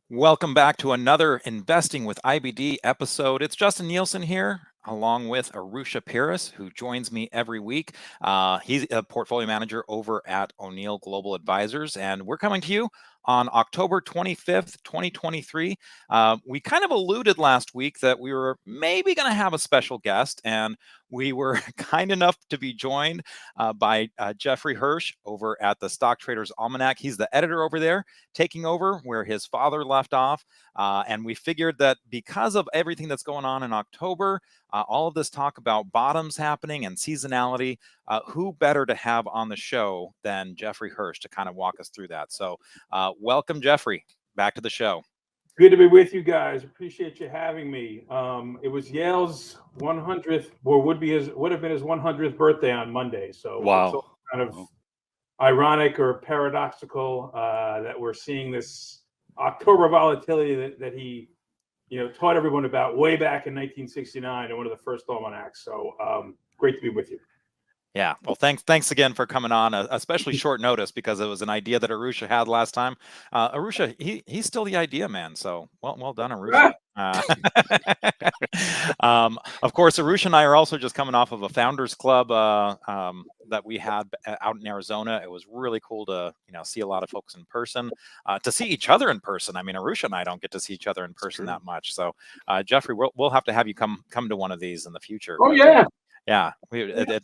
Welcome back to another Investing with IBD episode. It's Justin Nielsen here, along with Arusha Peiris, who joins me every week. He's a portfolio manager over at O'Neill Global Advisors, and we're coming to you on October 25th, 2023. We kind of alluded last week that we were maybe going to have a special guest, and we were kind enough to be joined by Jeffrey Hirsch over at the Stock Traders Almanac. He's the editor over there, taking over where his father left off. And we figured that because of everything that's going on in October, all of this talk about bottoms happening and seasonality, who better to have on the show than Jeffrey Hirsch to kind of walk us through that. So welcome, Jeffrey, back to the show. Good to be with you guys. Appreciate you having me. It was Yale's 100th, or would have been his 100th birthday on Monday. So wow, it's all kind of ironic or paradoxical that we're seeing this October volatility that he, taught everyone about way back in 1969 in one of the first almanacs. So great to be with you. Yeah, well, thanks again for coming on, especially short notice, because it was an idea that Arusha had last time. Arusha, he's still the idea man, so well done, Arusha. Of course, Arusha and I are also just coming off of a founders club that we had out in Arizona. It was really cool to see a lot of folks in person, to see each other in person. I mean, Arusha and I don't get to see each other in person that much. So, Jeffrey, we'll have to have you come to one of these in the future. Oh yeah. Yeah, it'd be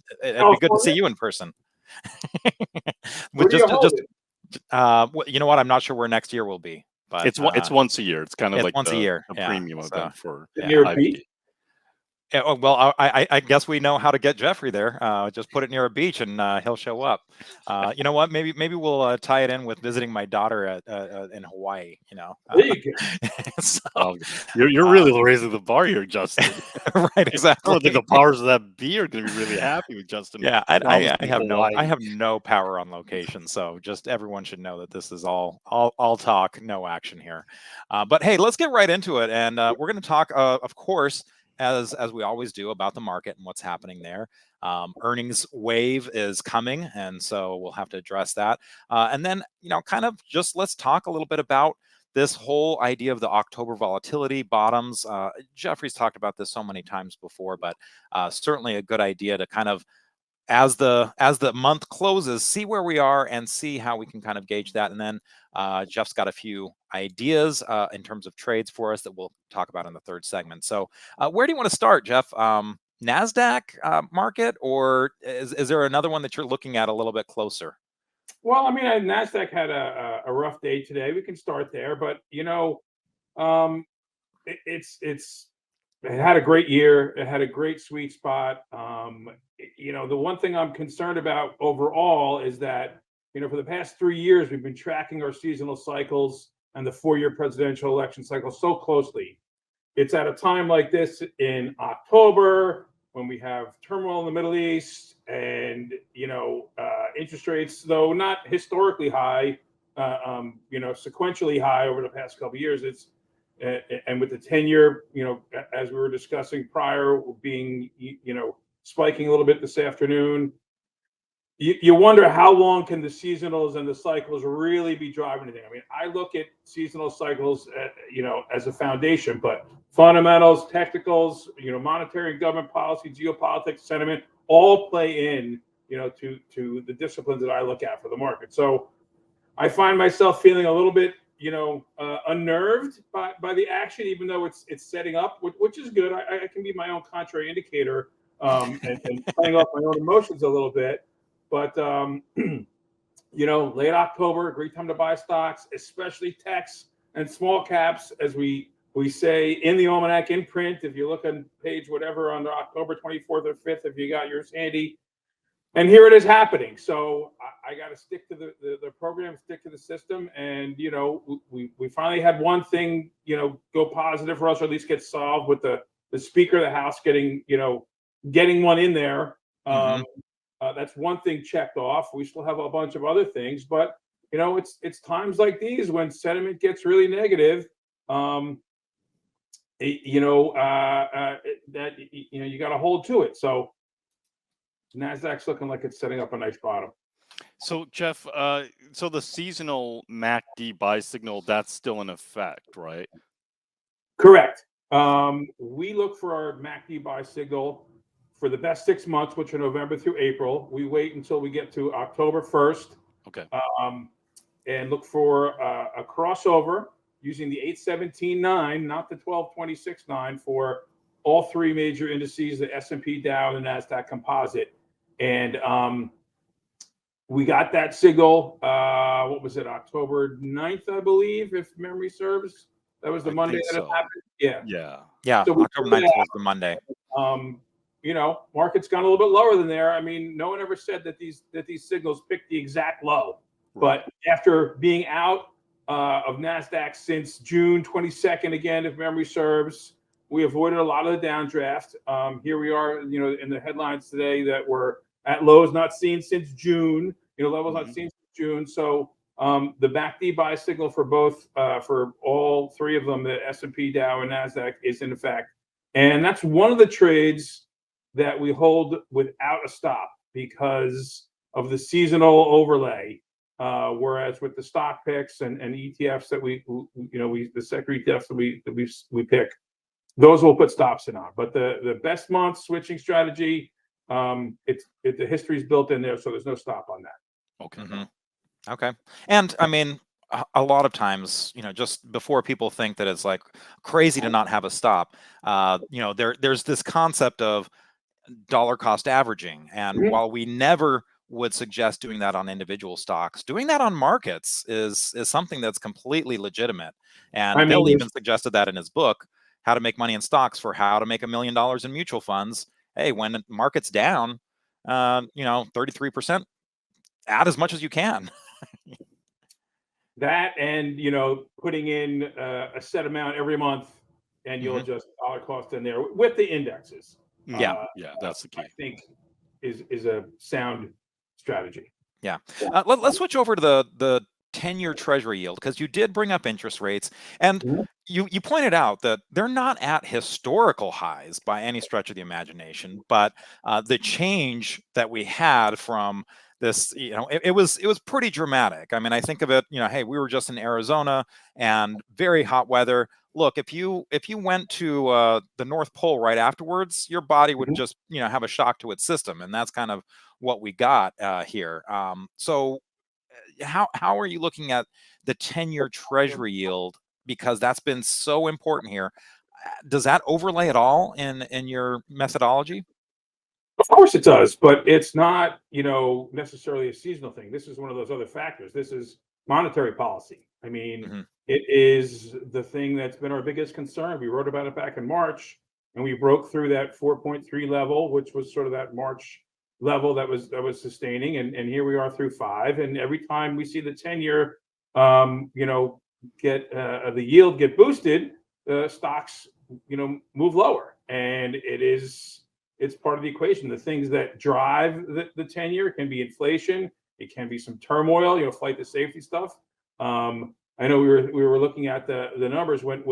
good to see you in person. You know what? I'm not sure where next year will be, but it's once a year. It's kind of like once a year, a premium event for IBD. Yeah, well, I guess we know how to get Jeffrey there. Just put it near a beach, and he'll show up. You know what? Maybe we'll tie it in with visiting my daughter in Hawaii. There you go. So, you're really raising the bar here, Justin. Right, exactly. I don't think the powers of that be are going to be really happy with Justin. Yeah, I have no power on location, so just everyone should know that this is all talk, no action here. But hey, let's get right into it, and we're going to talk, of course, as we always do, about the market and what's happening there. Earnings wave is coming, and so we'll have to address that. And then, kind of just let's talk a little bit about this whole idea of the October volatility bottoms. Jeffrey's talked about this so many times before, but certainly a good idea to kind of, as the month closes, see where we are and see how we can kind of gauge that. And then Jeff's got a few ideas in terms of trades for us that we'll talk about in the third segment. So where do you want to start, Jeff? NASDAQ market, or is there another one that you're looking at a little bit closer? Well, I mean, NASDAQ had a rough day today. We can start there, but it had a great year. It had a great sweet spot. The one thing I'm concerned about overall is that, for the past 3 years, we've been tracking our seasonal cycles and the 4-year presidential election cycle so closely. It's at a time like this in October when we have turmoil in the Middle East and, interest rates, though not historically high, sequentially high over the past couple of years. And with the 10-year, as we were discussing prior, being, spiking a little bit this afternoon, you wonder how long can the seasonals and the cycles really be driving anything. I mean, I look at seasonal cycles, as a foundation, but fundamentals, technicals, monetary and government policy, geopolitics, sentiment, all play in, to the disciplines that I look at for the market. So I find myself feeling a little bit, unnerved by the action, even though it's setting up, which is good. I can be my own contrary indicator and playing off my own emotions a little bit. But, late October, a great time to buy stocks, especially techs and small caps, as we say in the Almanac in print. If you look on page whatever on October 24th or 5th, if you got yours handy. And here it is happening. So I got to stick to the program, stick to the system. And, we finally had one thing, go positive for us, or at least get solved with the Speaker of the House getting one in there. That's one thing checked off. We still have a bunch of other things, but it's times like these when sentiment gets really negative. You got to hold to it. So NASDAQ's looking like it's setting up a nice bottom. So Jeff, so the seasonal MACD buy signal, that's still in effect, right? Correct. We look for our MACD buy signal for the best 6 months, which are November through April. We wait until we get to October 1st. Okay. And look for a crossover using the 817.9, not the 1226.9, for all three major indices, the S&P, Dow, and the NASDAQ Composite. And we got that signal, what was it, October 9th, I believe, if memory serves. That was the I Monday think that it so. happened. Yeah. Yeah, So we October put 9th that was the Monday. you know, market's gone a little bit lower than there. I mean, no one ever said that these signals picked the exact low. Right. But after being out of NASDAQ since June 22nd, again, if memory serves, we avoided a lot of the downdraft. Here we are, you know, in the headlines today that we're at lows not seen since June, you know, levels not seen since June. So the MACD buy signal for both, for all three of them, the S&P, Dow, and NASDAQ, is in effect. And that's one of the trades that we hold without a stop because of the seasonal overlay. Whereas with the stock picks and ETFs that the sector ETFs that we pick, those will put stops in on. But the best month switching strategy, the history is built in there, so there's no stop on that. Okay. Okay. And I mean, a lot of times, you know, just before people think that it's like crazy to not have a stop, you know, there's this concept of dollar cost averaging. And while we never would suggest doing that on individual stocks, doing that on markets is something that's completely legitimate. And Bill even suggested that in his book, How to Make Money in Stocks, for how to make $1 million in mutual funds. Hey, when the market's down, you know, 33%, add as much as you can. That, and you know, putting in a set amount every month, and you'll adjust dollar cost in there with the indexes. Yeah, that's the key. I think is a sound strategy. Yeah. Let's switch over to the 10-year Treasury yield, because you did bring up interest rates, and you pointed out that they're not at historical highs by any stretch of the imagination, but the change that we had from this, you know, it was pretty dramatic. I mean, I think of it, you know, hey, we were just in Arizona and very hot weather. Look, if you went to the North Pole right afterwards, your body would just, you know, have a shock to its system, and that's kind of what we got here. So how are you looking at the 10-year Treasury yield, because that's been so important here? Does that overlay at all in your methodology? Of course it does, but it's not, you know, necessarily a seasonal thing. This is one of those other factors. This is monetary policy. I mean, it is the thing that's been our biggest concern. We wrote about it back in March, and we broke through that 4.3 level, which was sort of that March level that was sustaining, and here we are through 5. And every time we see the 10-year, you know, get the yield get boosted, stocks, you know, move lower, and it's part of the equation. The things that drive the 10-year can be inflation. It can be some turmoil, you know, flight to safety stuff. I know we were looking at the numbers when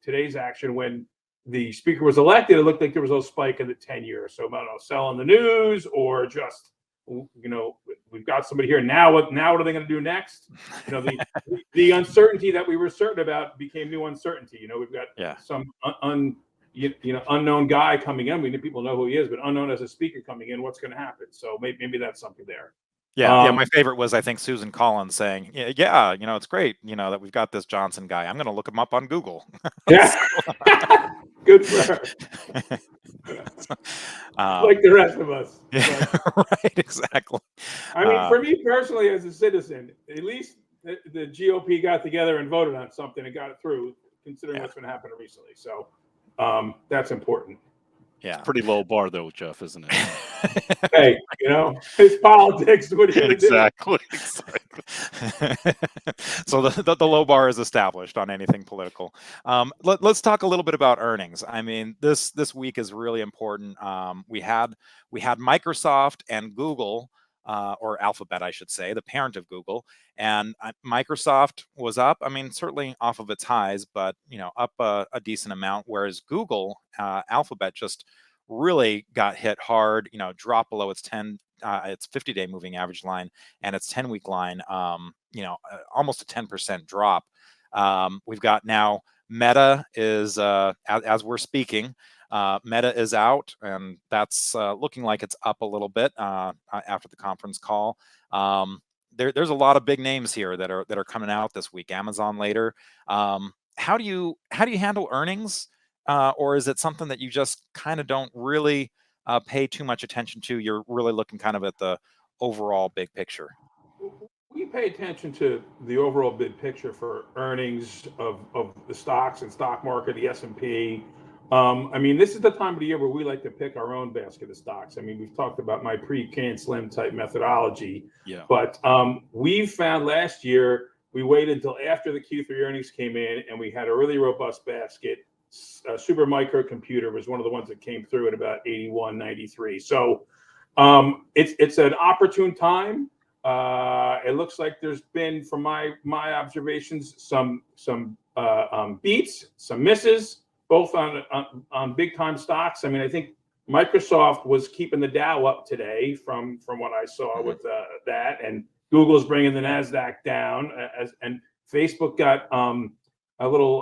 today's action, when the speaker was elected, it looked like there was a spike in the 10-year. So I don't know, selling the news, or just, you know, we've got somebody here now. What are they going to do next? You know, the uncertainty that we were certain about became new uncertainty. You know, we've got some unknown guy coming in. We need people know who he is, but unknown as a speaker coming in. What's going to happen? So maybe that's something there. Yeah, my favorite was, I think, Susan Collins saying, yeah, you know, it's great, you know, that we've got this Johnson guy. I'm going to look him up on Google. Yeah. Good for her. Like the rest of us. Yeah, right, exactly. I mean, for me personally, as a citizen, at least the GOP got together and voted on something and got it through, considering what's been happening recently. So that's important. Yeah, it's pretty low bar though, Jeff, isn't it? Hey, you know, it's politics. What are you gonna do? Exactly. So the low bar is established on anything political. Let's talk a little bit about earnings. I mean, this week is really important. We had Microsoft and Google, or Alphabet, I should say, the parent of Google, and Microsoft was up. I mean, certainly off of its highs, but you know, up a decent amount. Whereas Google, Alphabet, just really got hit hard. You know, dropped below its 10 its 50-day moving average line and its 10-week line, almost a 10% drop. We've got now Meta is, as we're speaking, Meta is out, and that's looking like it's up a little bit after the conference call. There's a lot of big names here that are coming out this week. Amazon later. How do you handle earnings, or is it something that you just kind of don't really pay too much attention to? You're really looking kind of at the overall big picture. We pay attention to the overall big picture for earnings of the stocks and stock market, the S&P. This is the time of the year where we like to pick our own basket of stocks. We've talked about my pre-can slim type methodology, but we found last year we waited until after the Q3 earnings came in, and we had a really robust basket. Super Microcomputer was one of the ones that came through at about 81.93. So it's an opportune time. It looks like there's been, from my observations, some beats, some misses, both on big time stocks. I think Microsoft was keeping the Dow up today from what I saw with that, and Google's bringing the Nasdaq down, and Facebook got a little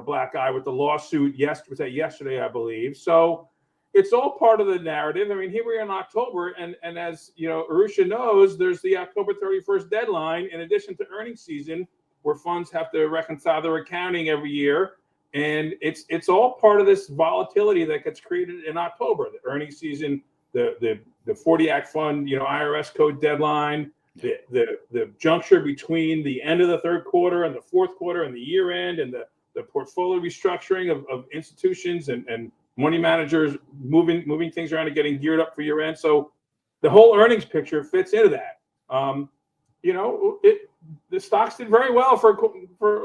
black eye with the lawsuit. Was that yesterday, I believe. So it's all part of the narrative. Here we are in October, and as Arusha knows, there's the October 31st deadline in addition to earnings season, where funds have to reconcile their accounting every year. And it's all part of this volatility that gets created in October. The earnings season, the 40 Act fund, IRS code deadline, the juncture between the end of the third quarter and the fourth quarter and the year end, and the portfolio restructuring of institutions and money managers moving things around and getting geared up for year end. So the whole earnings picture fits into that. The stocks did very well for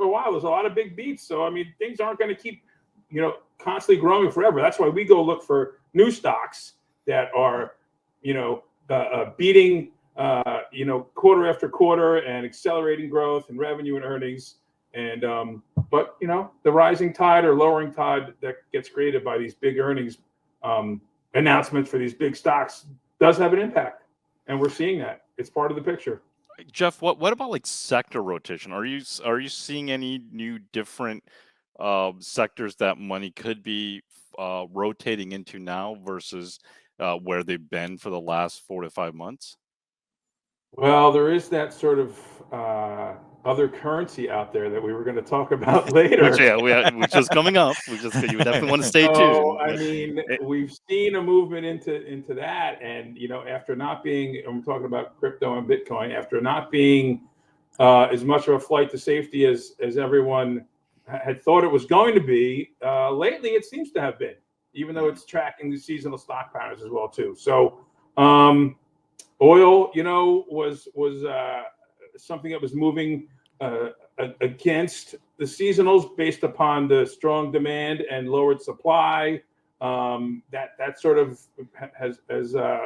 a while. There's a lot of big beats. So things aren't going to keep constantly growing forever. That's why we go look for new stocks that are beating quarter after quarter and accelerating growth and revenue and earnings. And but the rising tide or lowering tide that gets created by these big earnings announcements for these big stocks does have an impact, and we're seeing that. It's part of the picture. Jeff, what about like sector rotation? Are you seeing any new different sectors that money could be rotating into now versus where they've been for the last 4 to 5 months? Well, there is that sort of other currency out there that we were going to talk about later. which is coming up. You definitely want to stay tuned. We've seen a movement into that, and after not being, and we're talking about crypto and Bitcoin, after not being as much of a flight to safety as everyone had thought it was going to be, lately it seems to have been, even though it's tracking the seasonal stock patterns as well too. So oil, was something that was moving against the seasonals based upon the strong demand and lowered supply. That sort of has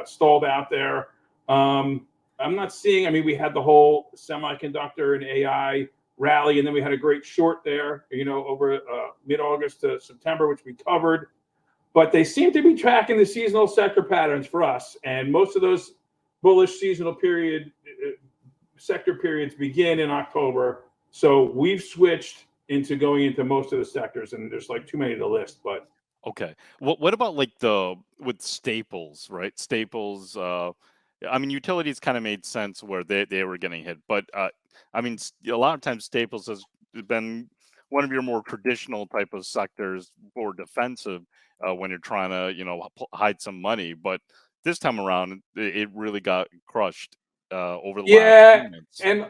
stalled out there. I'm not seeing. We had the whole semiconductor and AI rally, and then we had a great short there, over mid-August to September, which we covered. But they seem to be tracking the seasonal sector patterns for us, and most of those bullish seasonal sector periods begin in October. So we've switched into going into most of the sectors, and there's like too many to list. But okay, what about like with staples, right? Staples. Utilities kind of made sense where they were getting hit, but a lot of times staples has been one of your more traditional type of sectors, or defensive, when you're trying to hide some money. But this time around, it really got crushed over the last few months. And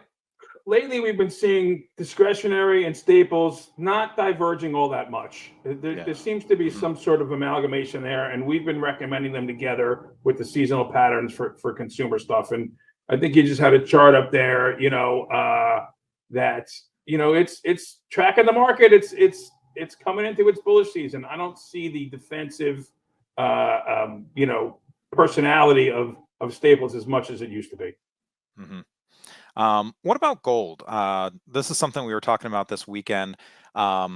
lately we've been seeing discretionary and staples not diverging all that much. There seems to be some sort of amalgamation there, and we've been recommending them together with the seasonal patterns for consumer stuff. And I think you just had a chart up there, that it's tracking the market. It's coming into its bullish season. I don't see the defensive personality of staples as much as it used to be. What about gold? This is something we were talking about this weekend. A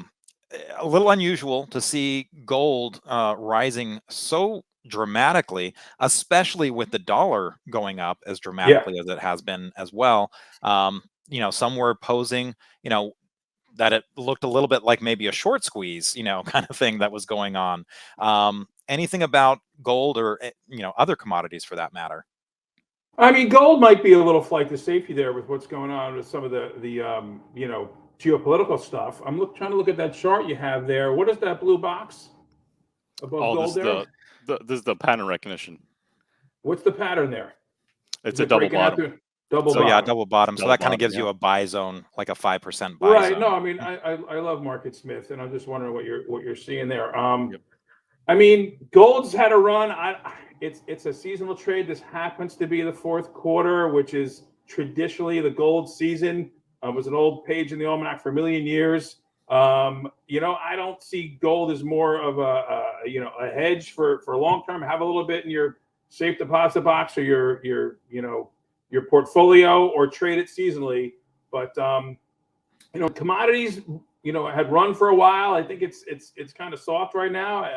little unusual to see gold rising so dramatically, especially with the dollar going up as Yeah. dramatically as it has been as well. Some were posing, that it looked a little bit like maybe a short squeeze, kind of thing that was going on. Anything about gold or, other commodities for that matter? I mean, gold might be a little flight to safety there with what's going on with some of the geopolitical stuff. I'm trying to look at that chart you have there. What is that blue box above Oh, gold there? this is the pattern recognition. What's the pattern there? It's Is a it double breaking out bottom. to double So yeah, bottom? double bottom. So Double that kind of bottom, gives yeah. you a buy zone, like a 5% buy Right. zone. No, I mean, I love Market Smith, and I'm just wondering what you're seeing there. Yep. I mean, gold's had a run. It's a seasonal trade. This happens to be the fourth quarter, which is traditionally the gold season. It was an old page in the Almanac for a million years. I don't see gold as more of a hedge for long term. Have a little bit in your safe deposit box or your portfolio, or trade it seasonally. But commodities, had run for a while. I think it's kind of soft right now,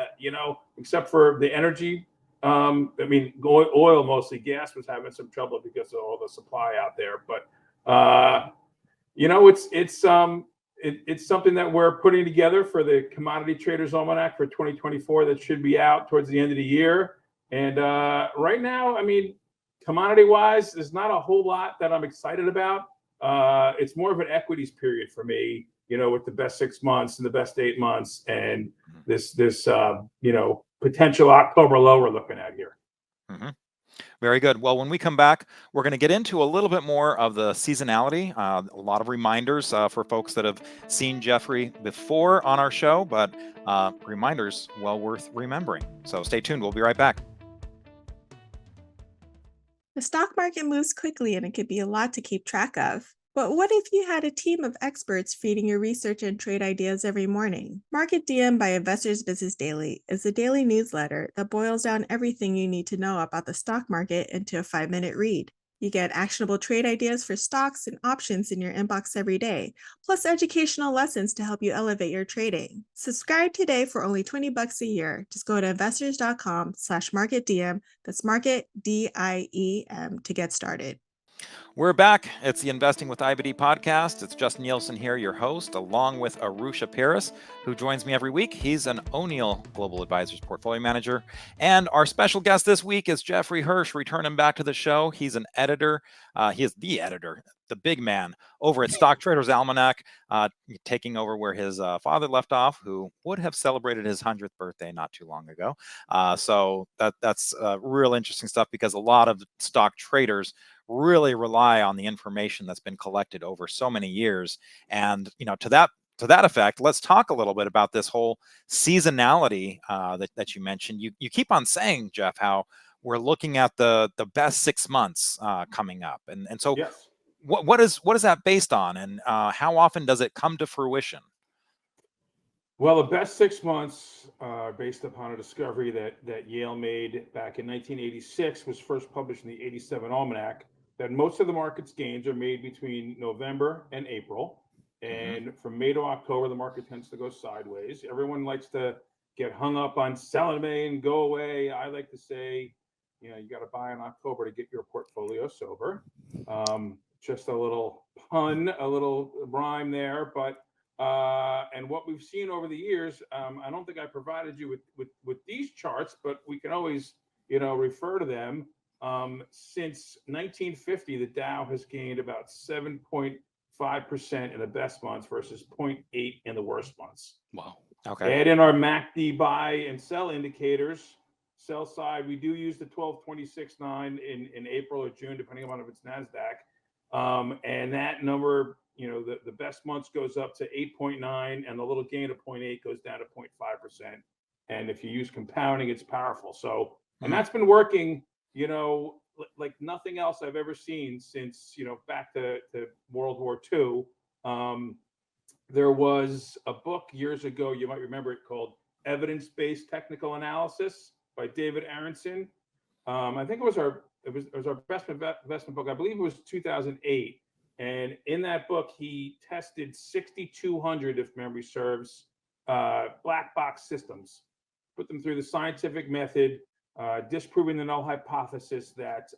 except for the energy. I mean, oil mostly. Gas was having some trouble because of all the supply out there. But it's something that we're putting together for the Commodity Traders Almanac for 2024 that should be out towards the end of the year. And right now, I mean, commodity wise, there's not a whole lot that I'm excited about. It's more of an equities period for me, with the best 6 months and the best 8 months, and this potential October low we're looking at here. Mm-hmm. Very good. Well, when we come back, we're going to get into a little bit more of the seasonality, a lot of reminders for folks that have seen Jeffrey before on our show, but reminders well worth remembering. So stay tuned. We'll be right back. The stock market moves quickly and it could be a lot to keep track of. But what if you had a team of experts feeding your research and trade ideas every morning? Market DM by Investors Business Daily is a daily newsletter that boils down everything you need to know about the stock market into a 5-minute read. You get actionable trade ideas for stocks and options in your inbox every day, plus educational lessons to help you elevate your trading. Subscribe today for only $20 a year. Just go to investors.com/marketdm. That's market DIEM to get started. We're back. It's the Investing with IBD podcast. It's Justin Nielsen here, your host, along with Arusha Paris, who joins me every week. He's an O'Neill Global Advisors portfolio manager. And our special guest this week is Jeffrey Hirsch, returning back to the show. He's an editor. He is the editor, the big man over at Stock Traders Almanac, taking over where his father left off, who would have celebrated his 100th birthday not too long ago. So that's real interesting stuff, because a lot of stock traders really rely on the information that's been collected over so many years. And to that effect, let's talk a little bit about this whole seasonality that you mentioned. You keep on saying, Jeff, how we're looking at the best 6 months coming up, and so Yes. what is that based on, and how often does it come to fruition? Well, the best 6 months are based upon a discovery that Yale made back in 1986, was first published in the 87 Almanac, that most of the market's gains are made between November and April. And from May to October, the market tends to go sideways. Everyone likes to get hung up on sell in May and go away. I like to say, you got to buy in October to get your portfolio sober. Just a little pun, a little rhyme there, but and what we've seen over the years, I don't think I provided you with these charts, but we can always refer to them. Since 1950, the Dow has gained about 7.5% in the best months versus 0.8 in the worst months. Wow. Okay. Add in our MACD buy and sell indicators. Sell side, we do use the 12.26.9 in April or June, depending on if it's NASDAQ. And that number, the best months goes up to 8.9, and the little gain of 0.8 goes down to 0.5%. And if you use compounding, it's powerful. So, and that's been working, like nothing else I've ever seen since, back to World War II. There was a book years ago, you might remember it, called Evidence-Based Technical Analysis by David Aronson. I think it was our best investment book. I believe it was 2008. And in that book, he tested 6,200, if memory serves, black box systems, put them through the scientific method, disproving the null hypothesis that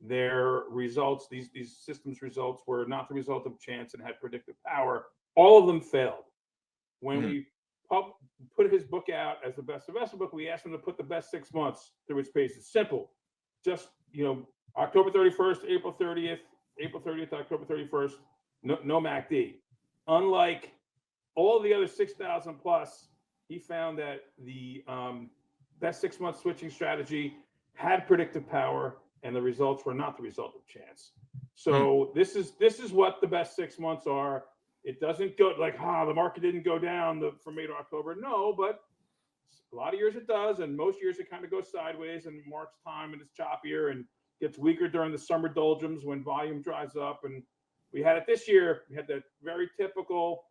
their results, these systems results, were not the result of chance and had predictive power. All of them failed. When we put his book out as the best investment book, we asked him to put the best 6 months through its paces. Simple. Just, October 31st, April 30th, October 31st, no MACD. Unlike all the other 6,000 plus, he found that the best 6 month switching strategy had predictive power, and the results were not the result of chance. So this is what the best 6 months are. It doesn't go like, the market didn't go down from May to October. No, but a lot of years it does, and most years it kind of goes sideways and marks time, and it's choppier and gets weaker during the summer doldrums when volume dries up. And we had it this year. We had that very typical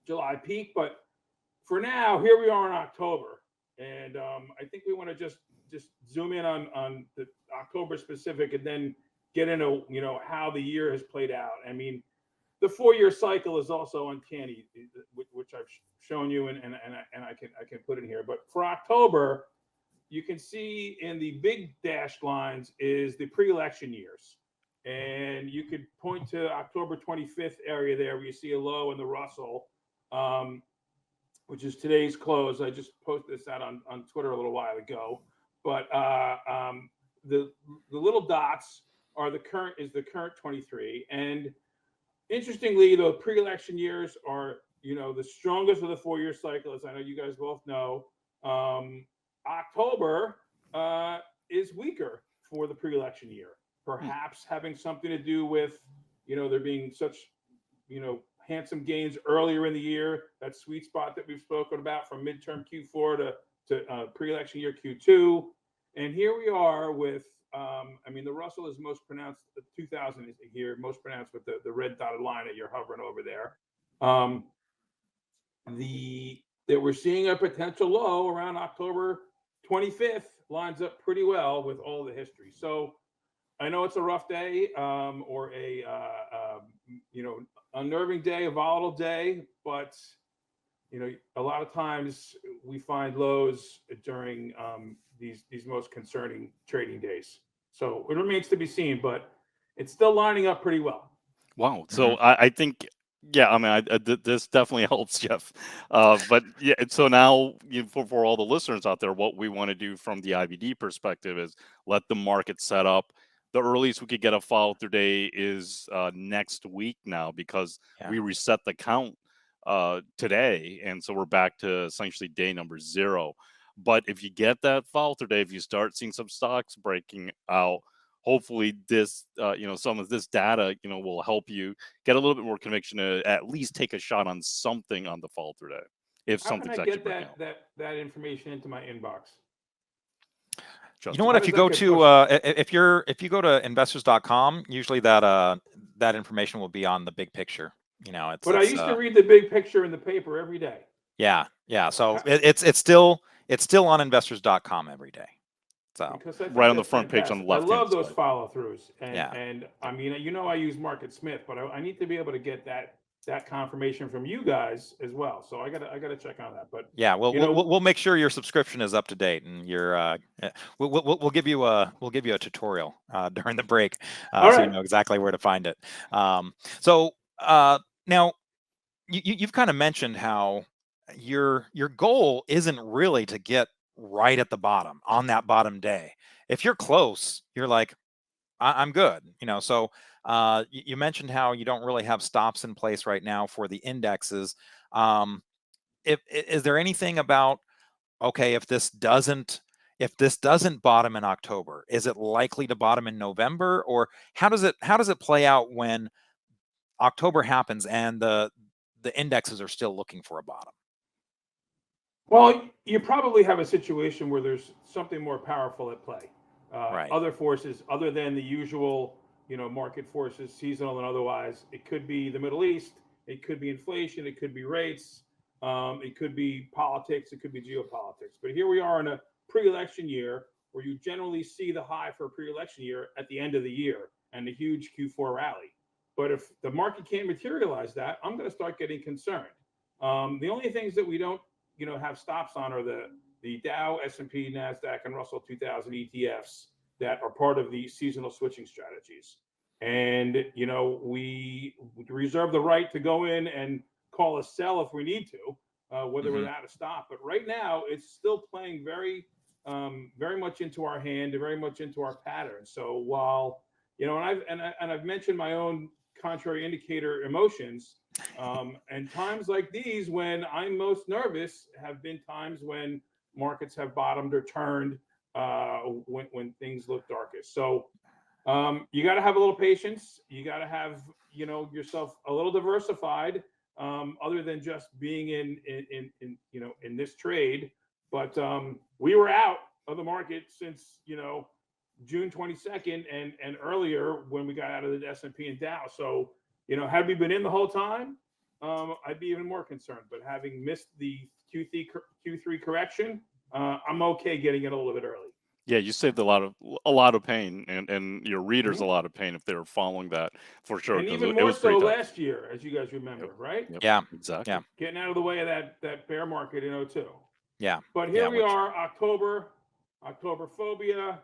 July peak, but for now, here we are in October, and I think we want to just zoom in on the October specific, and then get into how the year has played out. I mean, the 4-year cycle is also uncanny, which I've shown you, and I can put in here. But for October, you can see in the big dashed lines is the pre-election years, and you could point to October 25th area there where you see a low in the Russell, which is today's close. I just posted this out on Twitter a little while ago. But the little dots are the current 23, and interestingly, the pre-election years are the strongest of the 4-year cycle, as I know you guys both know. October is weaker for the pre-election year, perhaps having something to do with there being such handsome gains earlier in the year, that sweet spot that we've spoken about from midterm Q4 to pre-election year Q2. And here we are with, the Russell is most pronounced, 2000 is here, most pronounced with the red dotted line that you're hovering over there. That we're seeing a potential low around October 25th lines up pretty well with all the history. So I know it's a rough day, or a unnerving day, a volatile day, but a lot of times we find lows during these most concerning trading days. So it remains to be seen, but it's still lining up pretty well. Wow. So I think, this definitely helps, Jeff. But yeah, so now for all the listeners out there, what we want to do from the IBD perspective is let the market set up. The earliest we could get a follow-through day is next week now, because we reset the count today, and so we're back to essentially day number 0. But if you get that follow-through day, if you start seeing some stocks breaking out, hopefully this some of this data will help you get a little bit more conviction to at least take a shot on something on the follow-through day, if something's actually breaking out. That information into my inbox? You know what? If you go to if you go to investors.com, usually that information will be on the big picture. But I used to read the big picture in the paper every day. Yeah. So it's still on investors.com every day. So right on the front page on the left. I love those follow-throughs, and I use Market Smith, but I need to be able to get that confirmation from you guys as well. So I gotta check on that. But yeah, we'll make sure your subscription is up to date, and we'll give you a tutorial during the break, so you know exactly where to find it. So now you've kind of mentioned how your goal isn't really to get right at the bottom on that bottom day. If you're close, you're like, I'm good. So you mentioned how you don't really have stops in place right now for the indexes. Is there anything about, okay, if this doesn't bottom in October, is it likely to bottom in November, or how does it play out when October happens and the indexes are still looking for a bottom? Well, you probably have a situation where there's something more powerful at play. Other forces other than the usual, market forces, seasonal and otherwise. It could be the Middle East. It could be inflation. It could be rates. It could be politics. It could be geopolitics. But here we are in a pre-election year where you generally see the high for a pre-election year at the end of the year and a huge Q4 rally. But if the market can't materialize that, I'm going to start getting concerned. The only things that we don't have stops on are the the Dow, S&P, NASDAQ, and Russell 2000 ETFs that are part of the seasonal switching strategies. And, you know, we reserve the right to go in and call a sell if we need to, whether we're out of stop. But right now, it's still playing very much into our hand and very much into our pattern. So while, you know, and I've mentioned my own contrary indicator emotions, and times like these when I'm most nervous have been times when markets have bottomed or turned, when things look darkest. So you got to have a little patience. You got to have, you know, yourself a little diversified, other than just being in this trade. But we were out of the market since, you know, June 22nd and earlier when we got out of the S&P and Dow. So, you know, had we been in the whole time, I'd be even more concerned. But having missed the Q3 correction, I'm okay getting it a little bit early. Yeah, you saved a lot of pain, and your readers a lot of pain if they were following that, for sure. And 'cause even it more was so pretty tough. last year, as you guys remember, right? Yep, Yeah, exactly. yeah. Getting out of the way of that bear market in 2002. Yeah. But here Yeah, we are, October phobia,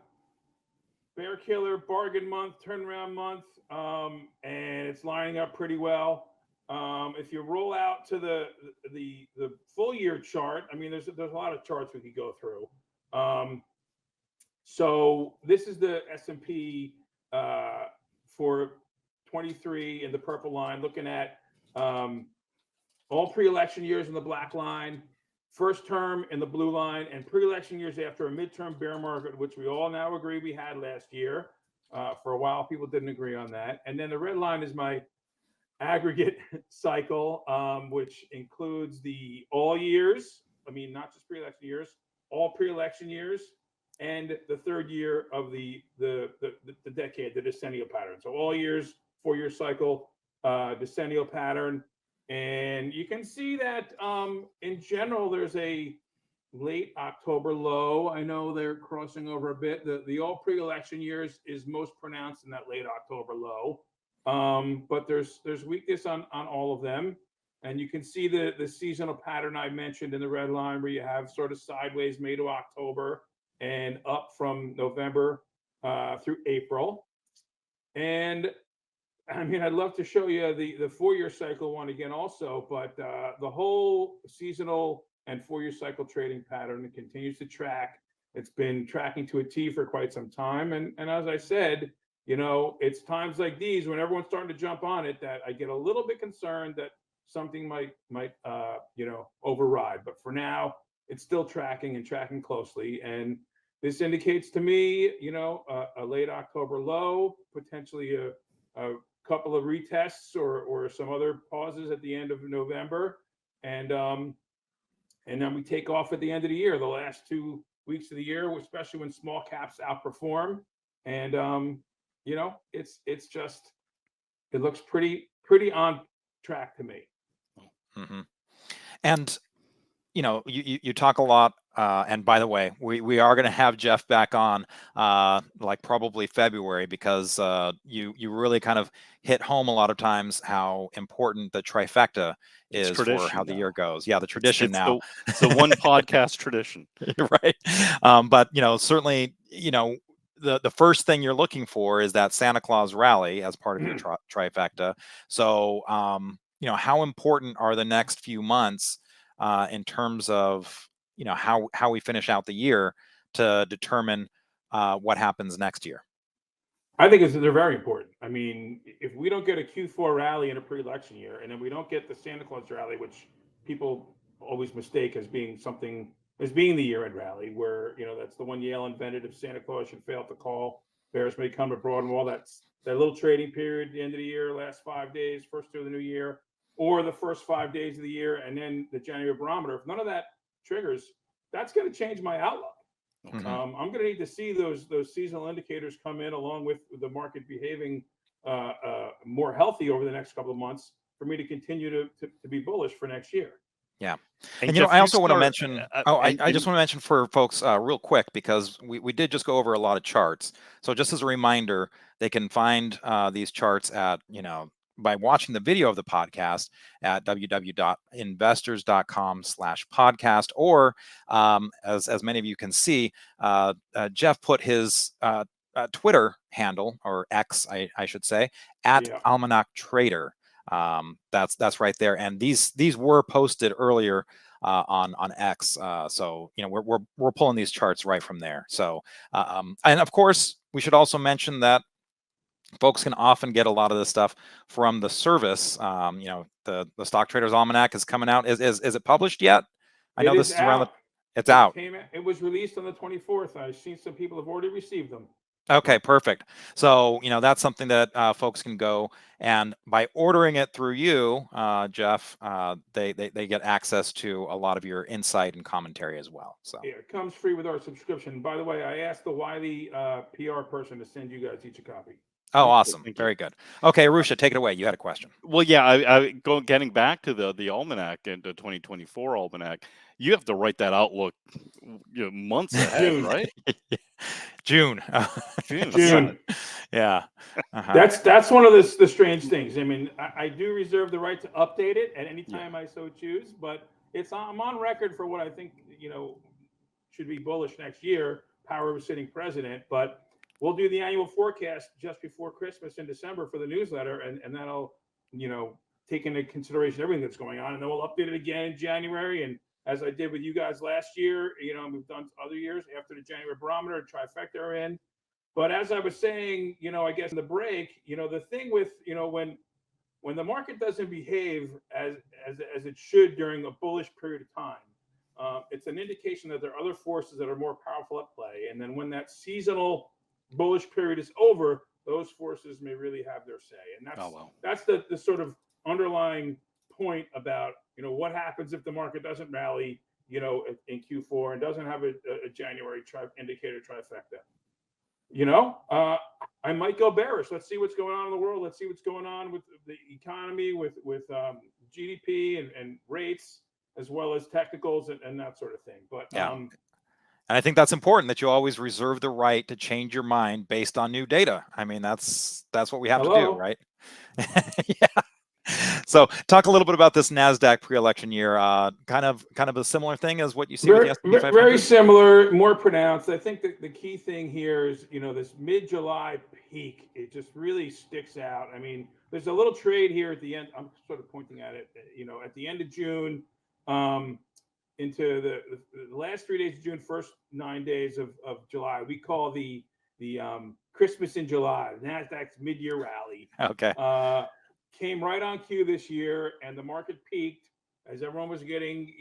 bear killer, bargain month, turnaround month, and it's lining up pretty well. If you roll out to the full year chart, I mean, there's a lot of charts we could go through. So this is the S&P for 23 in the purple line, looking at all pre-election years in the black line, first term in the blue line, and pre-election years after a midterm bear market, which we all now agree we had last year. For a while, people didn't agree on that. And then the red line is my aggregate cycle, which includes the all years. I mean, not just pre-election years, all pre-election years, and the third year of the decade, the decennial pattern. So all years, 4-year cycle, decennial pattern. And you can see that in general, there's a late October low. I know they're crossing over a bit. The all pre-election years is most pronounced in that late October low. But there's weakness on all of them. And you can see the seasonal pattern I mentioned in the red line, where you have sort of sideways May to October and up from November through April. And I mean, I'd love to show you the 4-year cycle one again also, but the whole seasonal and 4-year cycle trading pattern continues to track. It's been tracking to a T for quite some time. And as I said, you know, it's times like these when everyone's starting to jump on it that I get a little bit concerned that something might you know, override. But for now, it's still tracking and tracking closely. And this indicates to me, you know, a late October low, potentially a couple of retests or some other pauses at the end of November. And then we take off at the end of the year, the last 2 weeks of the year, especially when small caps outperform. And you know, it's just, it looks pretty on track to me. And you know, you talk a lot, and by the way, we are going to have Jeff back on, like probably February, because you really kind of hit home a lot of times how important the trifecta is for how the year goes. Yeah, the tradition now. It's the one podcast tradition, right? But you know, certainly, you know, the first thing you're looking for is that Santa Claus rally as part of your trifecta. So, you know, how important are the next few months in terms of, you know, how we finish out the year to determine what happens next year? I think they're very important. I mean, if we don't get a Q4 rally in a pre-election year, and then we don't get the Santa Claus rally, which people always mistake as being the year-end rally, where, you know, that's the one Yale invented. If Santa Claus should fail to call, bears may come abroad, and all that little trading period, the end of the year, last 5 days, first two of the new year, or the first 5 days of the year, and then the January barometer. If none of that triggers, that's going to change my outlook. I'm going to need to see those seasonal indicators come in, along with the market behaving more healthy over the next couple of months, for me to continue to be bullish for next year. Yeah. And you know, I also want to mention, I just want to mention for folks real quick, because we did just go over a lot of charts. So just as a reminder, they can find these charts at, you know, by watching the video of the podcast at www.investors.com/podcast, or as many of you can see, Jeff put his Twitter handle, or X, I should say, at Almanac Trader. That's right there, and these were posted earlier on X. So we're pulling these charts right from there. So and of course we should also mention that folks can often get a lot of this stuff from the service. The Stock Traders Almanac is coming out. Is it published yet? I know this is around it's out. It was released on the 24th. I've seen some people have already received them. Okay, perfect. So, that's something that folks can go, and by ordering it through you, Jeff, they get access to a lot of your insight and commentary as well. So yeah, it comes free with our subscription. By the way, I asked the Wiley PR person to send you guys each a copy. Oh, awesome. Very good. Okay, Arusha, take it away. You had a question. Well, yeah, getting back to the Almanac and the 2024 Almanac, you have to write that outlook months ahead, right? June. June. Yeah. That's one of the strange things. I mean, I do reserve the right to update it at any time I so choose, but I'm on record for what I think, should be bullish next year, power of a sitting president, but we'll do the annual forecast just before Christmas in December for the newsletter, and that'll, take into consideration everything that's going on, and then we'll update it again in January. And as I did with you guys last year, we've done other years after the January barometer, trifecta are in. But as I was saying, I guess in the break, the thing with, when the market doesn't behave as it should during a bullish period of time, it's an indication that there are other forces that are more powerful at play. And then when that seasonal bullish period is over, those forces may really have their say. And that's the sort of underlying point about, what happens if the market doesn't rally, in Q4 and doesn't have a January indicator trifecta. I might go bearish. Let's see what's going on in the world. Let's see what's going on with the economy, with GDP and rates, as well as technicals and that sort of thing. But and I think that's important, that you always reserve the right to change your mind based on new data. I mean, that's what we have to do, right? Yeah. So talk a little bit about this NASDAQ pre-election year. Kind of a similar thing as what you see with the S&P 500? Very similar, more pronounced. I think the key thing here is, this mid-July peak. It just really sticks out. I mean, there's a little trade here at the end. I'm sort of pointing at it, at the end of June, into the last 3 days of June, first 9 days of July. We call the Christmas in July, NASDAQ's mid-year rally. Okay. Came right on cue this year, and the market peaked as everyone was getting,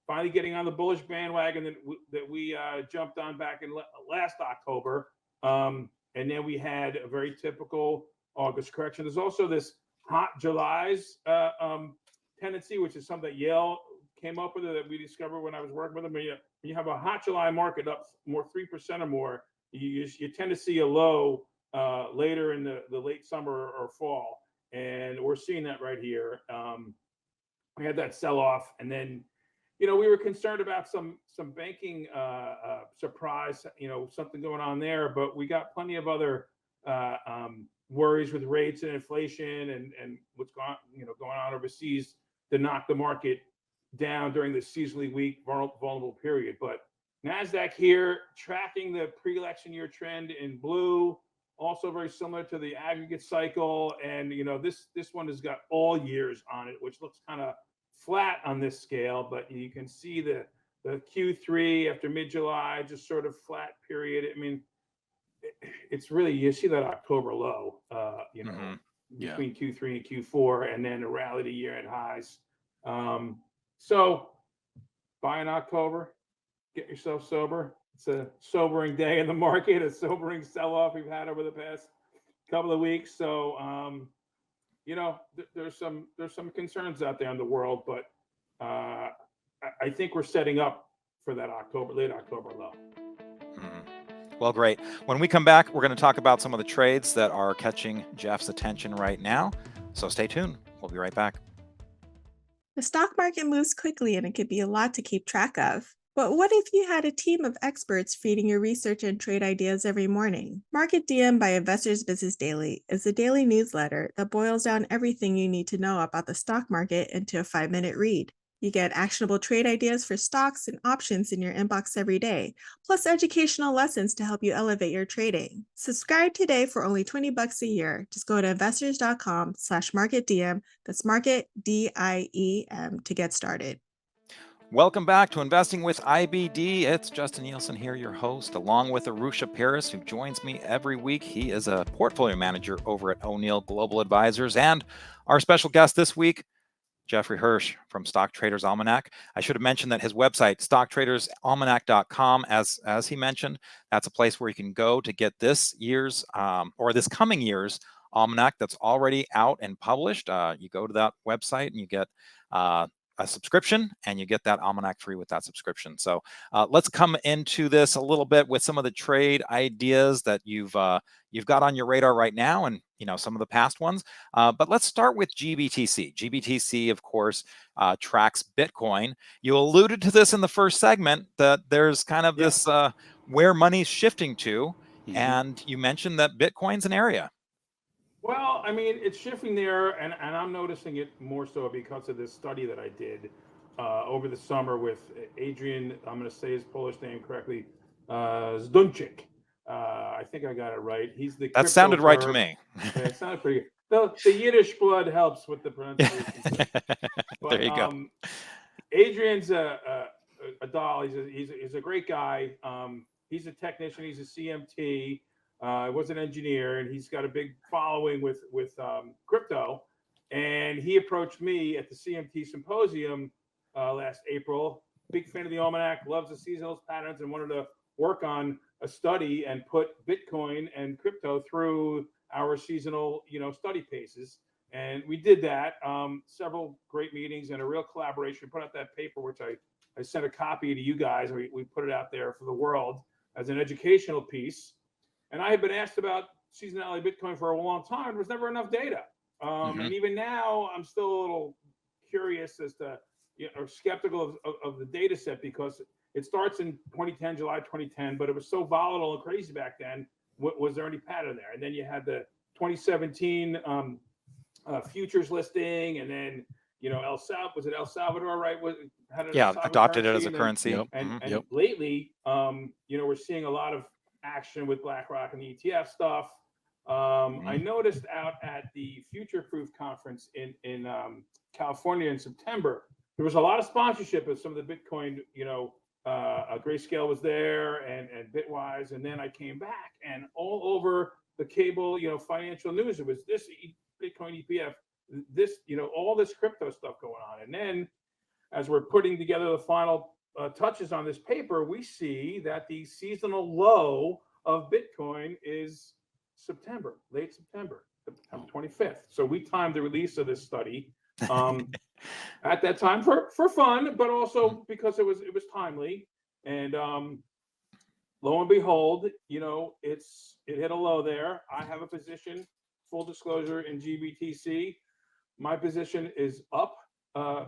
finally getting on the bullish bandwagon that we jumped on back in last October. And then we had a very typical August correction. There's also this hot July's tendency, which is something that Yale came up with, that we discovered when I was working with them. When you have a hot July market up more 3% or more, you tend to see a low later in the late summer or fall. And we're seeing that right here. We had that sell-off, and then, we were concerned about some banking surprise, something going on there. But we got plenty of other worries with rates and inflation and what's going on overseas to knock the market down during the seasonally weak, vulnerable period. But NASDAQ here tracking the pre-election year trend in blue. Also very similar to the aggregate cycle. And, this one has got all years on it, which looks kind of flat on this scale. But you can see the Q3 after mid-July, just sort of flat period. I mean, it's really, you see that October low, between Q3 and Q4, and then a rally to year-end highs. So buy in October, get yourself sober. It's a sobering day in the market, a sobering sell-off we've had over the past couple of weeks. So, there's some concerns out there in the world, but I think we're setting up for that late October low. Well, great. When we come back, we're going to talk about some of the trades that are catching Jeff's attention right now. So stay tuned. We'll be right back. The stock market moves quickly and it can be a lot to keep track of. But what if you had a team of experts feeding your research and trade ideas every morning? Market DM by Investors Business Daily is a daily newsletter that boils down everything you need to know about the stock market into a 5-minute read. You get actionable trade ideas for stocks and options in your inbox every day, plus educational lessons to help you elevate your trading. Subscribe today for only $20 a year. Just go to investors.com/marketdm. That's market DIEM to get started. Welcome back to Investing with IBD. It's Justin Nielsen here, your host, along with Arusha Paris, who joins me every week. He is a portfolio manager over at O'Neill Global Advisors. And our special guest this week, Jeffrey Hirsch from Stock Traders Almanac. I should have mentioned that his website, stocktradersalmanac.com, as he mentioned, that's a place where you can go to get this year's or this coming year's almanac that's already out and published. You go to that website and you get a subscription, and you get that almanac free with that subscription. So let's come into this a little bit with some of the trade ideas that you've got on your radar right now, and some of the past ones. But let's start with GBTC. GBTC, of course, tracks Bitcoin. You alluded to this in the first segment, that there's kind of this where money's shifting to, and you mentioned that Bitcoin's an area. Well, I mean, it's shifting there, and I'm noticing it more so because of this study that I did over the summer with Adrian, I'm going to say his Polish name correctly, Zdunczyk. I think I got it right. He's the That sounded right to me. Yeah, it sounded pretty good. The Yiddish blood helps with the pronunciation. But, there you go. Adrian's a doll. He's a great guy. He's a technician. He's a CMT. Was an engineer, and he's got a big following with crypto. And he approached me at the CMT symposium last April. Big fan of the Almanac, loves the seasonal patterns, and wanted to work on a study and put Bitcoin and crypto through our seasonal, study paces. And we did that. Several great meetings and a real collaboration. Put out that paper, which I sent a copy to you guys. We put it out there for the world as an educational piece. And I had been asked about seasonality Bitcoin for a long time. There was never enough data. And even now, I'm still a little curious as to, or skeptical of the data set, because it starts in 2010, July 2010, but it was so volatile and crazy back then. Was there any pattern there? And then you had the 2017 futures listing, and then, El Salvador, right? Adopted it as a currency. And lately, we're seeing a lot of action with BlackRock and the ETF stuff. I noticed out at the Future Proof conference in California in September, there was a lot of sponsorship of some of the Bitcoin, Grayscale was there, and Bitwise. And then I came back, and all over the cable, financial news, it was this Bitcoin ETF, this, all this crypto stuff going on. And then as we're putting together the final touches on this paper, we see that the seasonal low of Bitcoin is September, late September, September 25th. So we timed the release of this study at that time for fun, but also because it was timely. And lo and behold, it hit a low there. I have a position, full disclosure, in GBTC. My position is up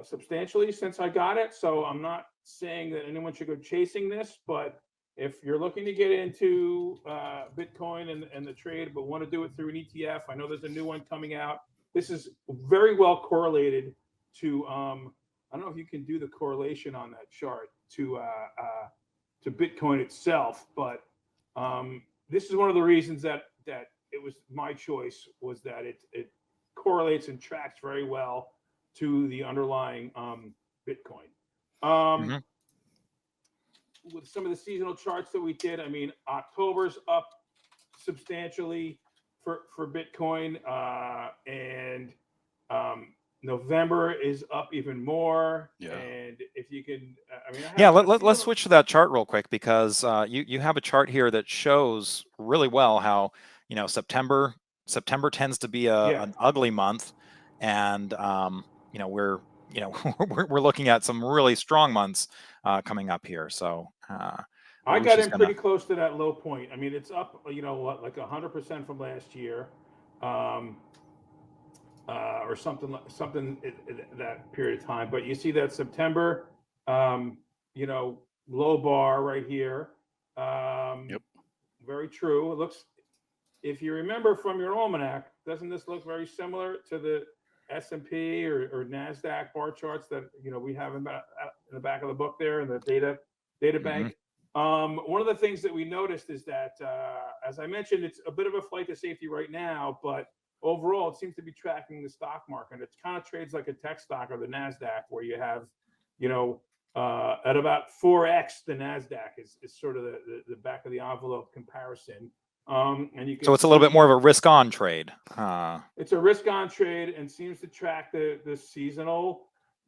substantially since I got it. So I'm not saying that anyone should go chasing this, but if you're looking to get into Bitcoin and the trade, but want to do it through an ETF, I know there's a new one coming out. This is very well correlated to, I don't know if you can do the correlation on that chart to Bitcoin itself, but this is one of the reasons that it was my choice, was that it correlates and tracks very well to the underlying Bitcoin. With some of the seasonal charts that we did, I mean, October's up substantially for Bitcoin, and November is up even more. And if you can, let's switch to that chart real quick, because you have a chart here that shows really well how September tends to be an ugly month, and we're looking at some really strong months coming up here. So I got in pretty close to that low point. I mean, it's up, like 100% from last year, or something that period of time. But you see that September, low bar right here. Yep. Very true. It looks, if you remember from your Almanac, doesn't this look very similar to the S&P or NASDAQ bar charts that we have in the back of the book there in the data bank? One of the things that we noticed is that, as I mentioned, it's a bit of a flight to safety right now, but overall, it seems to be tracking the stock market. It kind of trades like a tech stock or the NASDAQ, where you have, at about 4x the NASDAQ is sort of the back of the envelope comparison. And you can so it's a little bit more of a risk-on trade. It's a risk-on trade and seems to track the seasonal,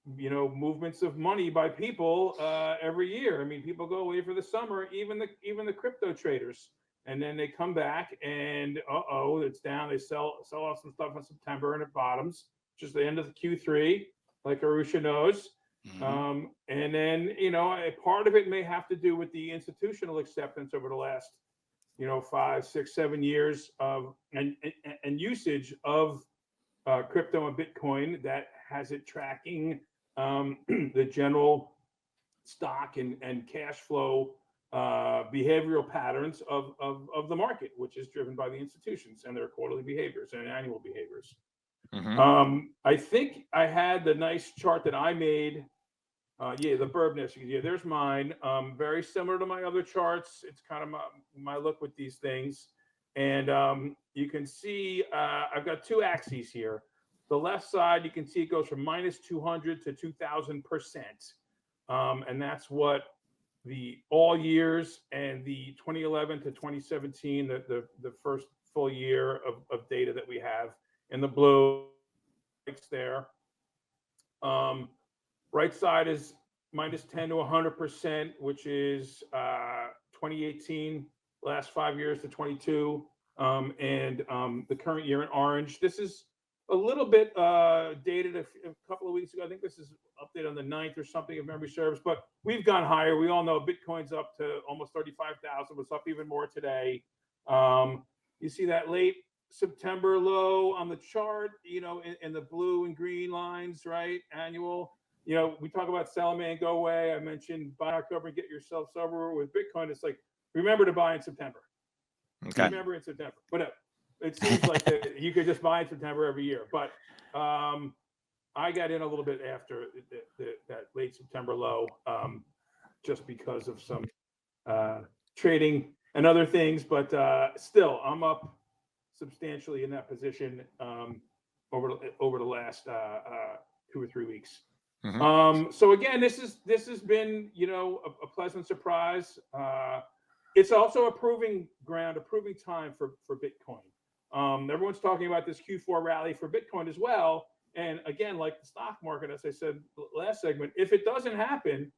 movements of money by people every year. I mean, people go away for the summer, even the crypto traders, and then they come back and it's down. They sell off some stuff in September and it bottoms, just the end of the Q3, like Arusha knows. And then a part of it may have to do with the institutional acceptance over the last 5, 6, 7 years of and usage of crypto and Bitcoin that has it tracking the general stock and cash flow behavioral patterns of the market, which is driven by the institutions and their quarterly behaviors and annual behaviors. I think I had the nice chart that I made. The Burbness. Yeah, there's mine. Very similar to my other charts. It's kind of my look with these things. And you can see I've got two axes here. The left side, you can see it goes from -200 to 2,000%. And that's what the all years and the 2011 to 2017, the first full year of data that we have in the blue there. Right side is -10 to 100%, which is 2018, last 5 years to 22, and the current year in orange. This is a little bit dated a couple of weeks ago. I think this is updated on the 9th or something, if memory serves, but we've gone higher. We all know Bitcoin's up to almost 35,000, was up even more today. You see that late September low on the chart, in the blue and green lines, right? Annual. We talk about sell May and go away. I mentioned buy in October and get yourself sober with Bitcoin. It's like, remember to buy in September. Okay. Remember in September. But it seems like that you could just buy in September every year. But I got in a little bit after that late September low, just because of some trading and other things. But still, I'm up substantially in that position over the last 2 or 3 weeks. So again, this has been a pleasant surprise. It's also a proving time for Bitcoin. Everyone's talking about this Q4 rally for Bitcoin as well. And again, like the stock market, as I said last segment, if it doesn't happen,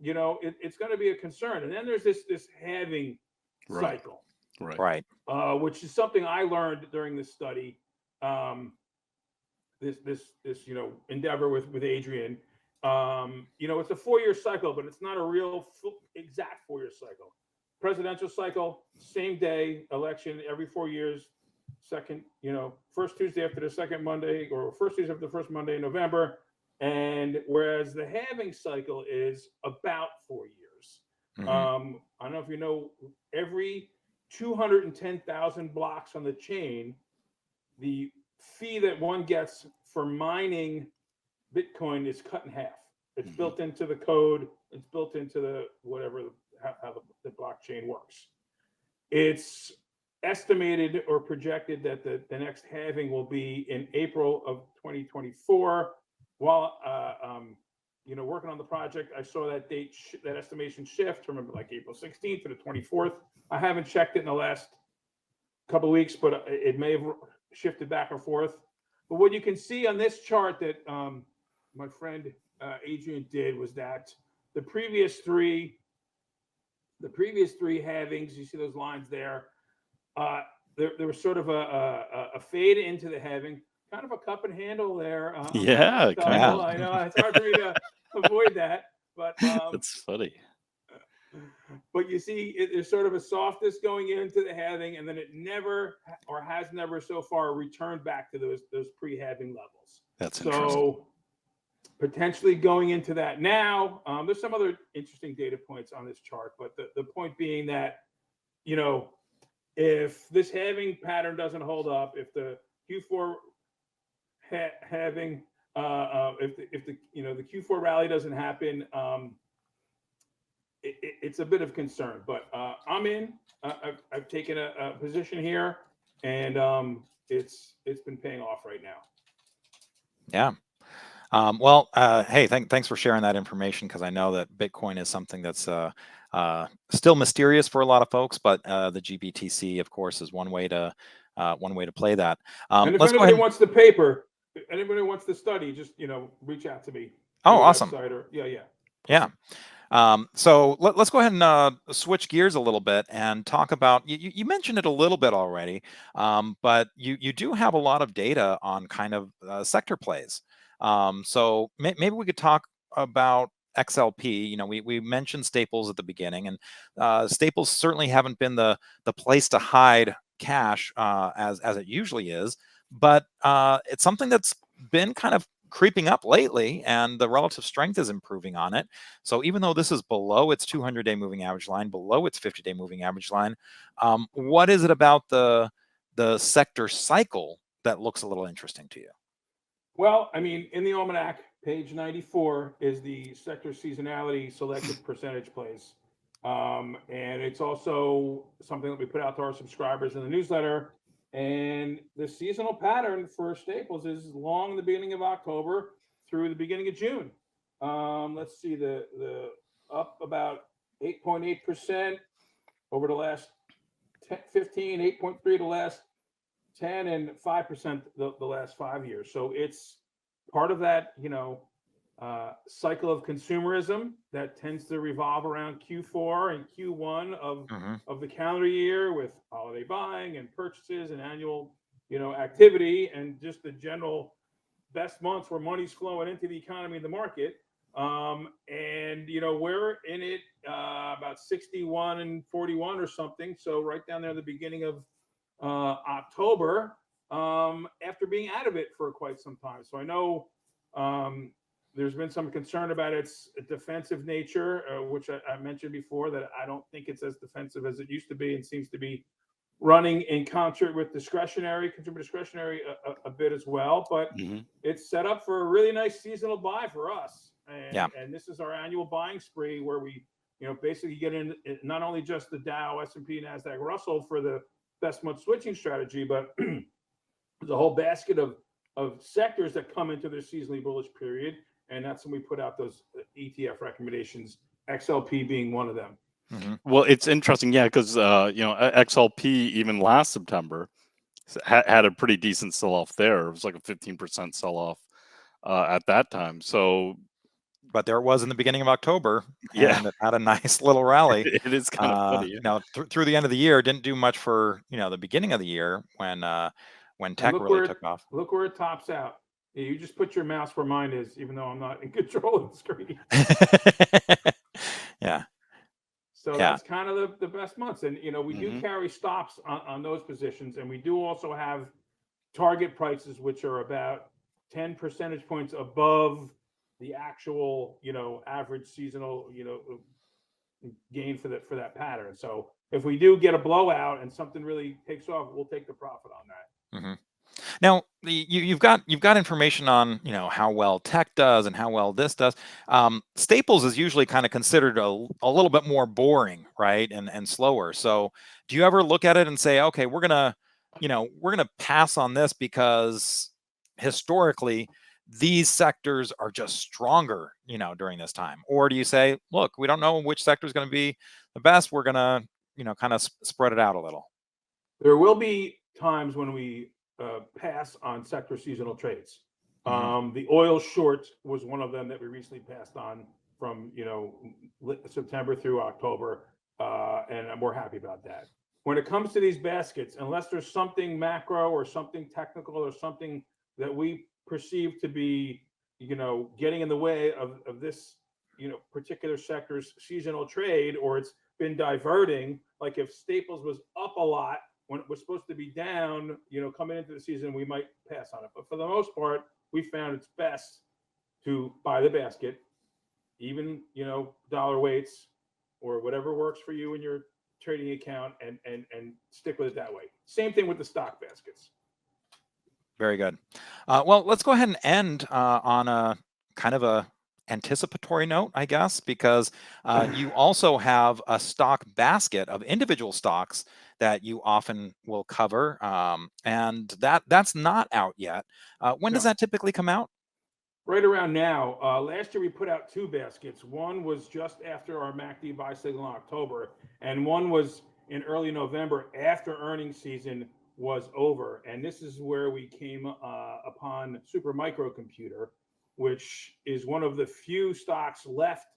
it's going to be a concern. And then there's this halving cycle, right? Which is something I learned during this study. This endeavor with Adrian. It's a 4-year cycle, but it's not a real exact 4-year cycle. Presidential cycle, same day, election every 4 years. Second, first Tuesday after the second Monday, or first Tuesday after the first Monday in November. And whereas the halving cycle is about 4 years. I don't know if you know, every 210,000 blocks on the chain, the fee that one gets for mining Bitcoin is cut in half. It's built into the code. It's built into the whatever how the blockchain works. It's estimated or projected that the next halving will be in April of 2024. While working on the project, I saw that date, that estimation shift from like April 16th to the 24th. I haven't checked it in the last couple of weeks, but it may have shifted back and forth. But what you can see on this chart that my friend Adrian did was that the previous three halvings, you see those lines there, there was sort of a fade into the halving, kind of a cup and handle there. Yeah, kind of. I know it's hard for me to avoid that, but that's funny. But you see, there's sort of a softness going into the halving, and then it never, or has never so far, returned back to those pre-halving levels. That's interesting. potentially going into that now. There's some other interesting data points on this chart, but the point being that, you know, if this halving pattern doesn't hold up, if the Q4 halving, if the you know the Q4 rally doesn't happen, it's a bit of concern. But I'm in. I've taken a position here, and it's been paying off right now. Yeah. Well, hey, thanks for sharing that information, because I know that Bitcoin is something that's still mysterious for a lot of folks, but the GBTC, of course, is one way to play that. And if Let's go anybody ahead. wants the paper, anybody wants the study, just reach out to me. Oh, awesome. Or, yeah. Yeah. So let's go ahead and switch gears a little bit and talk about, you mentioned it a little bit already, but you do have a lot of data on kind of sector plays. So maybe we could talk about XLP. You know, we mentioned staples at the beginning, and staples certainly haven't been the place to hide cash as it usually is, but it's something that's been kind of creeping up lately, and the relative strength is improving on it. So even though this is below its 200-day moving average line, below its 50-day moving average line, what is it about the sector cycle that looks a little interesting to you? Well, I mean, in the Almanac, page 94 is the sector seasonality selected percentage plays. And it's also something that we put out to our subscribers in the newsletter. And the seasonal pattern for staples is long in the beginning of October through the beginning of June. Let's see, the up about 8.8% over the last 15, 8.3 the last 10, and 5% the last 5 years. So it's part of that, cycle of consumerism that tends to revolve around Q4 and Q1 of the calendar year, with holiday buying and purchases and annual, activity, and just the general best months where money's flowing into the economy and the market. And we're in it about 61 and 41 or something. So right down there at the beginning of October, after being out of it for quite some time. So I know there's been some concern about its defensive nature, which I mentioned before, that I don't think it's as defensive as it used to be, and seems to be running in concert with consumer discretionary a bit as well. But it's set up for a really nice seasonal buy for us. And this is our annual buying spree, where we basically get in not only just the Dow, S&P, NASDAQ, Russell for the best month switching strategy, but there's a whole basket of sectors that come into their seasonally bullish period. And that's when we put out those ETF recommendations, XLP being one of them. Well, it's interesting, because XLP even last September had a pretty decent sell-off there. It was like a 15% sell-off at that time. So, but there it was in the beginning of October, yeah, and it had a nice little rally. It is kind of funny. Through the end of the year, didn't do much for the beginning of the year when tech really took off. Look where it tops out. You just put your mouse where mine is, even though I'm not in control of the screen. Yeah. So that's kind of the best months. And, we do carry stops on those positions. And we do also have target prices, which are about 10 percentage points above the actual, average seasonal, gain for that pattern. So if we do get a blowout and something really takes off, we'll take the profit on that. Now, you've got information on how well tech does and how well this does. Staples is usually kind of considered a little bit more boring, right, and slower. So do you ever look at it and say, okay, we're gonna pass on this because historically these sectors are just stronger during this time? Or do you say, look, we don't know which sector is going to be the best, we're gonna kind of spread it out a little? There will be times when we pass on sector seasonal trades. The oil short was one of them that we recently passed on from September through October, and we're happy about that. When it comes to these baskets, unless there's something macro or something technical or something that we perceive to be getting in the way of this particular sector's seasonal trade, or it's been diverting, like if staples was up a lot when it was supposed to be down, coming into the season, we might pass on it. But for the most part, we found it's best to buy the basket, even, dollar weights or whatever works for you in your trading account, and stick with it that way. Same thing with the stock baskets. Very good. Well, let's go ahead and end on a kind of a anticipatory note, I guess, because you also have a stock basket of individual stocks that you often will cover, and that's not out yet. When does that typically come out? Right around now. Last year we put out 2 baskets. One was just after our MACD buy signal in October, and one was in early November after earnings season was over. And this is where we came upon Super Microcomputer, which is one of the few stocks left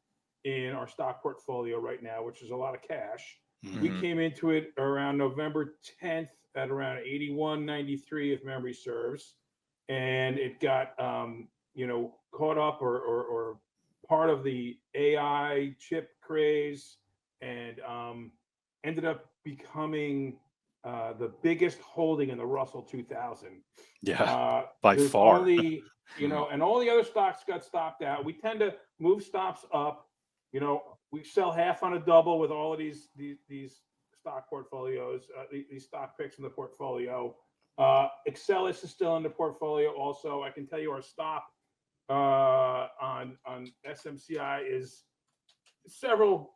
in our stock portfolio right now, which is a lot of cash. We came into it around November 10th at around 81.93, if memory serves, and it got caught up or part of the AI chip craze, and ended up becoming the biggest holding in the Russell 2000. Yeah, by far. Only, and all the other stocks got stopped out. We tend to move stops up. We sell half on a double with all of these stock portfolios, these stock picks in the portfolio. Excelis is still in the portfolio also. I can tell you our stop on SMCI is several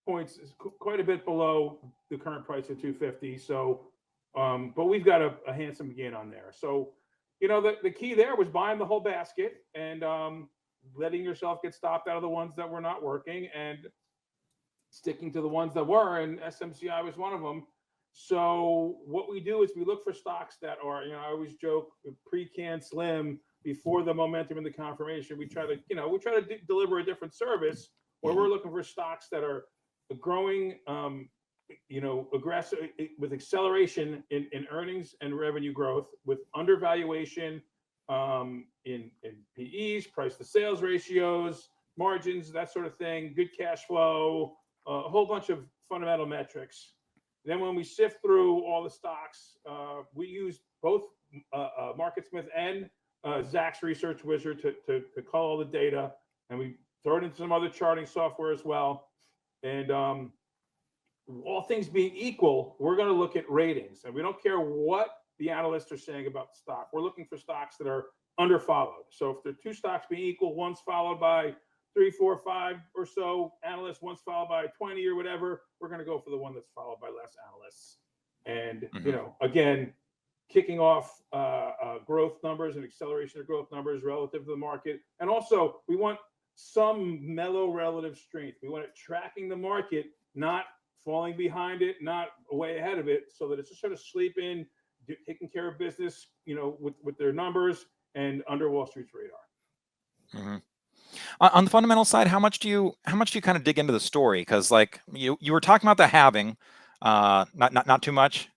points, is quite a bit below the current price of 250. So, but we've got a handsome gain on there. So, the key there was buying the whole basket and letting yourself get stopped out of the ones that were not working and sticking to the ones that were, and SMCI was one of them. So what we do is we look for stocks that are, I always joke, pre-can slim before the momentum and the confirmation. We try to deliver a different service where we're looking for stocks that are growing, aggressive with acceleration in earnings and revenue growth, with undervaluation in PEs, price to sales ratios, margins, that sort of thing, good cash flow, a whole bunch of fundamental metrics. Then when we sift through all the stocks, we use both MarketSmith and Zach's Research Wizard to call all the data, and we throw it into some other charting software as well. And all things being equal, we're going to look at ratings, and we don't care what the analysts are saying about the stock. We're looking for stocks that are underfollowed. So if there are 2 stocks being equal, one's followed by 3, 4, 5 or so analysts, one's followed by 20 or whatever, we're going to go for the one that's followed by less analysts. And, again, kicking off growth numbers and acceleration of growth numbers relative to the market. And also, we want some mellow relative strength. We want it tracking the market, not falling behind it, not way ahead of it, so that it's just sort of sleeping, taking care of business, with their numbers and under Wall Street's radar. On the fundamental side, how much do you kind of dig into the story? Because like you were talking about the halving, not too much.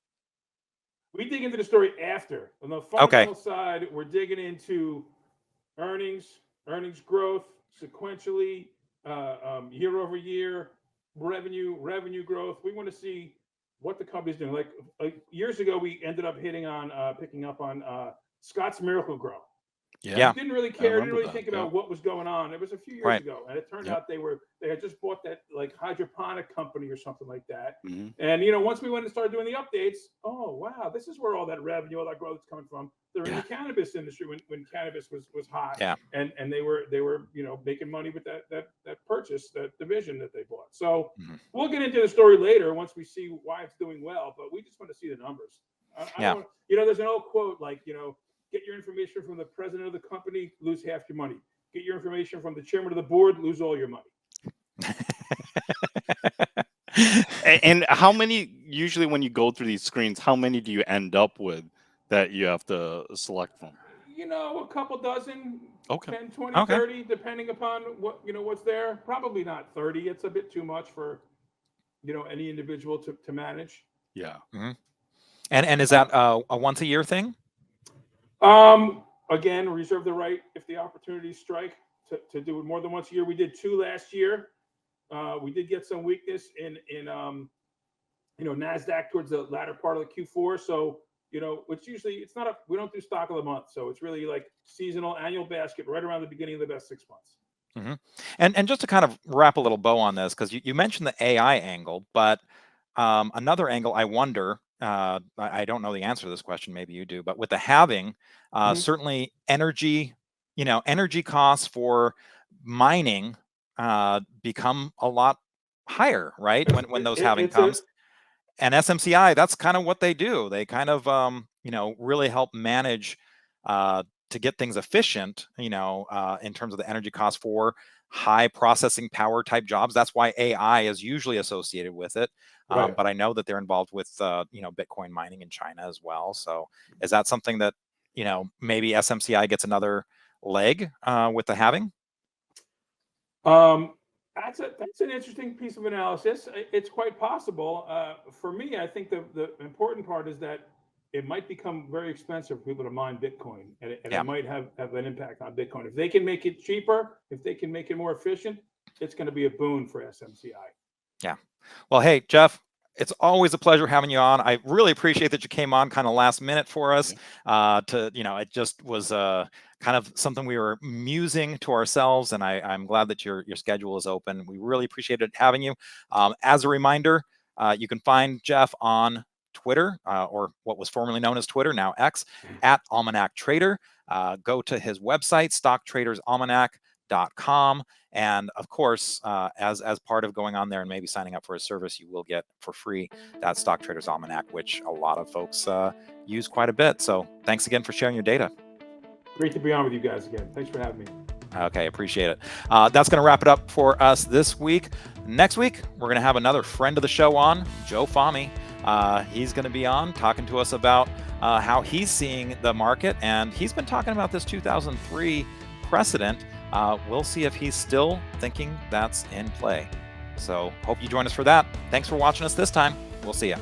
We dig into the story after. On the fundamental side, we're digging into earnings growth sequentially, year over year, revenue growth. We want to see what the company's doing. Like years ago, we ended up picking up on Scott's Miracle-Gro. Yeah. We didn't really care, didn't really think about what was going on. It was a few years ago, and it turned out they had just bought that like hydroponic company or something like that. And once we went and started doing the updates, oh wow, this is where all that revenue, all that growth is coming from. They're in the cannabis industry when cannabis was hot, and they were making money with that purchase, that division that they bought. So we'll get into the story later once we see why it's doing well, but we just want to see the numbers. There's an old quote like get your information from the president of the company, lose half your money. Get your information from the chairman of the board, lose all your money. And how many, usually when you go through these screens, how many do you end up with that you have to select from? A couple dozen, 10, 20, Okay. 30, depending upon what's there. Probably not 30. It's a bit too much for, any individual to manage. Yeah. And is that a once a year thing? Again, reserve the right if the opportunities strike to do it more than once a year. We did 2 last year. We did get some weakness in NASDAQ towards the latter part of the Q4. So, it's usually, it's not we don't do stock of the month. So it's really like seasonal annual basket right around the beginning of the best 6 months. And just to kind of wrap a little bow on this, because you mentioned the AI angle, but another angle, I wonder, I don't know the answer to this question, maybe you do, but with the halving, certainly energy costs for mining become a lot higher, right? When those halving comes. And SMCI, that's kind of what they do. They kind of, really help manage to get things efficient, in terms of the energy costs for high processing power type jobs. That's why AI is usually associated with it. Right. But I know that they're involved with, Bitcoin mining in China as well. So is that something that, maybe SMCI gets another leg with the halving? That's an interesting piece of analysis. It's quite possible. For me, I think the important part is that it might become very expensive for people to mine Bitcoin, and it might have an impact on Bitcoin. If they can make it cheaper, if they can make it more efficient, it's going to be a boon for SMCI. Yeah. Well, hey, Jeff, it's always a pleasure having you on. I really appreciate that you came on kind of last minute for us. It just was kind of something we were musing to ourselves, and I'm glad that your schedule is open. We really appreciated having you. As a reminder, you can find Jeff on Twitter, or what was formerly known as Twitter, now X, at Almanac Trader. Go to his website, stocktradersalmanac.com. And of course, as part of going on there and maybe signing up for a service, you will get for free that Stock Traders Almanac, which a lot of folks use quite a bit. So thanks again for sharing your data. Great to be on with you guys again. Thanks for having me. Okay, appreciate it. That's going to wrap it up for us this week. Next week, we're going to have another friend of the show on, Joe Fahmy. He's going to be on talking to us about how he's seeing the market, and he's been talking about this 2003 precedent. We'll see if he's still thinking that's in play. So hope you join us for that. Thanks for watching us this time. We'll see you.